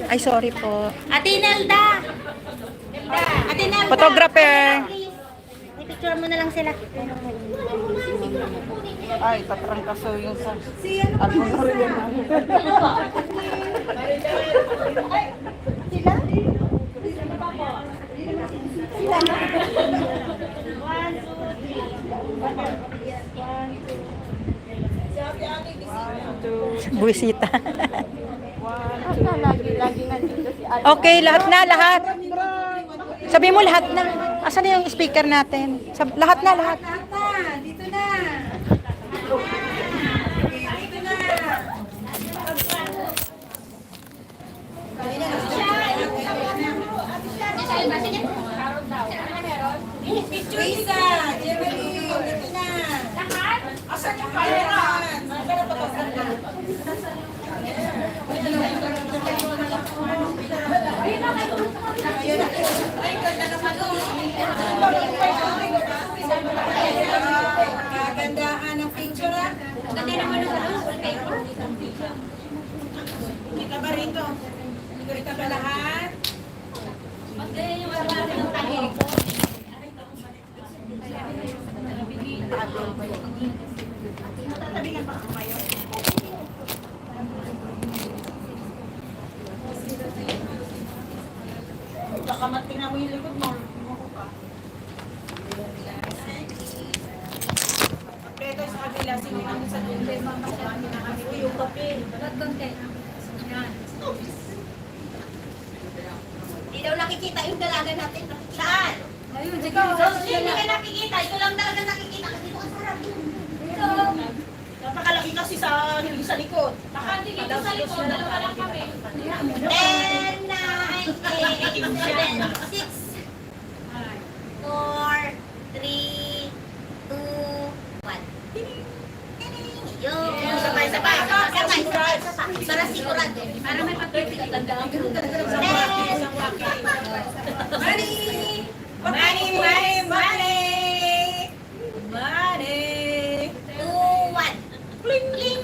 Ay, sorry po. Ate Nelda! Ate Nelda! Photographer. I-picture mo na lang sila. Ay, tatrangkaso yung sa... Ano na rin yan? Buwisita. Okay, lahat na, lahat. Sabi mo lahat na. Asan na yung speaker natin? Lahat na, lahat. Dito na! Dito na! Lisa, Jeremy, dito na! Asan yung camera? Kagandahan ng picture ah. Ganda naman ng wallpaper. Kita ba rito? Kita ba lahat? Baka matingnan mo yung likod mo. Ito sa kabila, sinihan mo sa dulo. Ito yung kape. Hindi daw nakikita yung dalaga natin. Saan? Ayun, hindi ka nakikita. Ito lang talaga nakikita. Kasi ito ang sarap. Ito. Napakalaki kasi sa likod. Baka hindi dito sa likod. Dalawa lang kami. 10, 9, 8, 7, 6, 4, 3, 2, 1. Yun. Sabay. Para sigurado. Para may pag-perfect. Tandaan ko. Money. 2, 1. Bling, bling.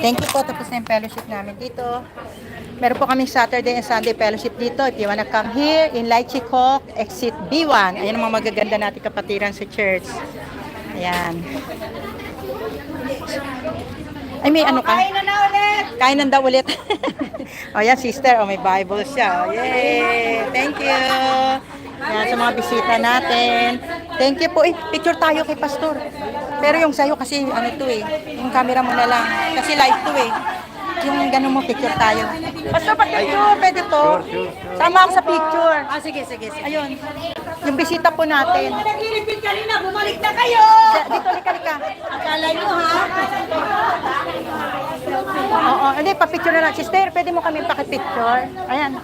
Thank you po. Tapos na yung fellowship namin dito. Meron po kaming Saturday and Sunday fellowship dito. If you wanna come here, in Laichikok, exit B1. Ayan ang mga magaganda natin kapatiran sa church. Ayan. Ay, may ano ka? Kain na ulit. Kainan daw ulit. O yan, sister. O, may Bible siya. O, yay! Thank you. Yan, sa mga bisita natin. Thank you po. Eh, picture tayo kay Pastor. Pero yung sa'yo kasi, ano to eh. Yung camera mo na lang. Kasi live to eh. Yung ganun mo, picture tayo. Pastor, picture. Pwede to. Sama ako sa picture. Ah, sige. Ayun. Yung bisita po natin. Nag-repeat kanina, bumalik na kayo. Dito, lika. Akala nyo ha? Oo, hindi, pa-picture na lang. Sister, pwede mo kami pakipicture? Ayan.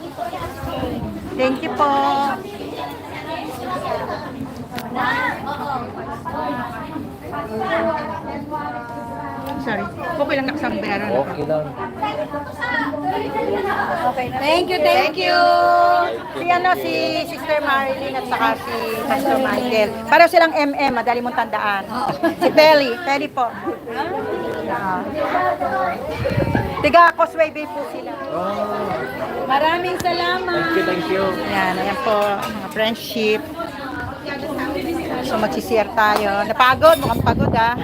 Thank you po. Sorry. Okay lang nakasambera. Okay lang. Thank you. Si Sister Marilyn at saka si Pastor Michael. Para silang MM, madali mong tandaan. Si Pelly po. Tiga Causeway Bay po sila. Maraming salamat. Thank you. Ayan po, mga friendship. So magsisiyar tayo. Napagod, mukhang pagod ah.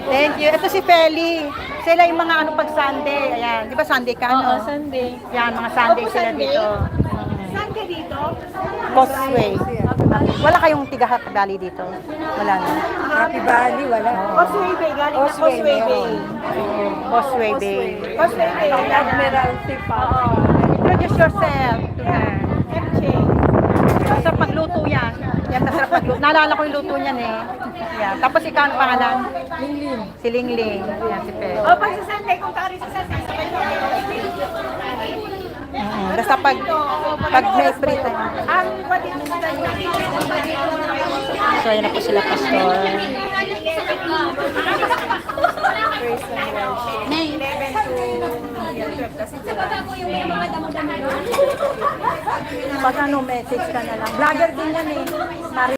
Thank you. Ito si Feli. Sila yung mga ano pag Sunday. Ayan, di ba Sunday ka ano? Oo, Sunday. Yan, mga Sunday sila dito. Saan ka dito? Causeway. Wala kayong tiga Happy Valley dito? Wala na. Happy Valley, wala. Causeway Bay, galing na Causeway Bay. Causeway Bay. Causeway Bay, Admiralty pa. Introduce yourself to her. MJ. Masarap magluto yan. Yan, masarap magluto. Naalala ko yung luto niyan eh. Yan. Tapos ikaw ang pangalan? Lingling. Si Lingling. Yan, si Pe. O, pag sa Sunday, kung kari sa Sunday, sabay ko. Basta pag may free time. Ang pwede mo sa So, ayan na po sila, Pastor. Pag ano, message ka na lang. Vlogger din yan eh.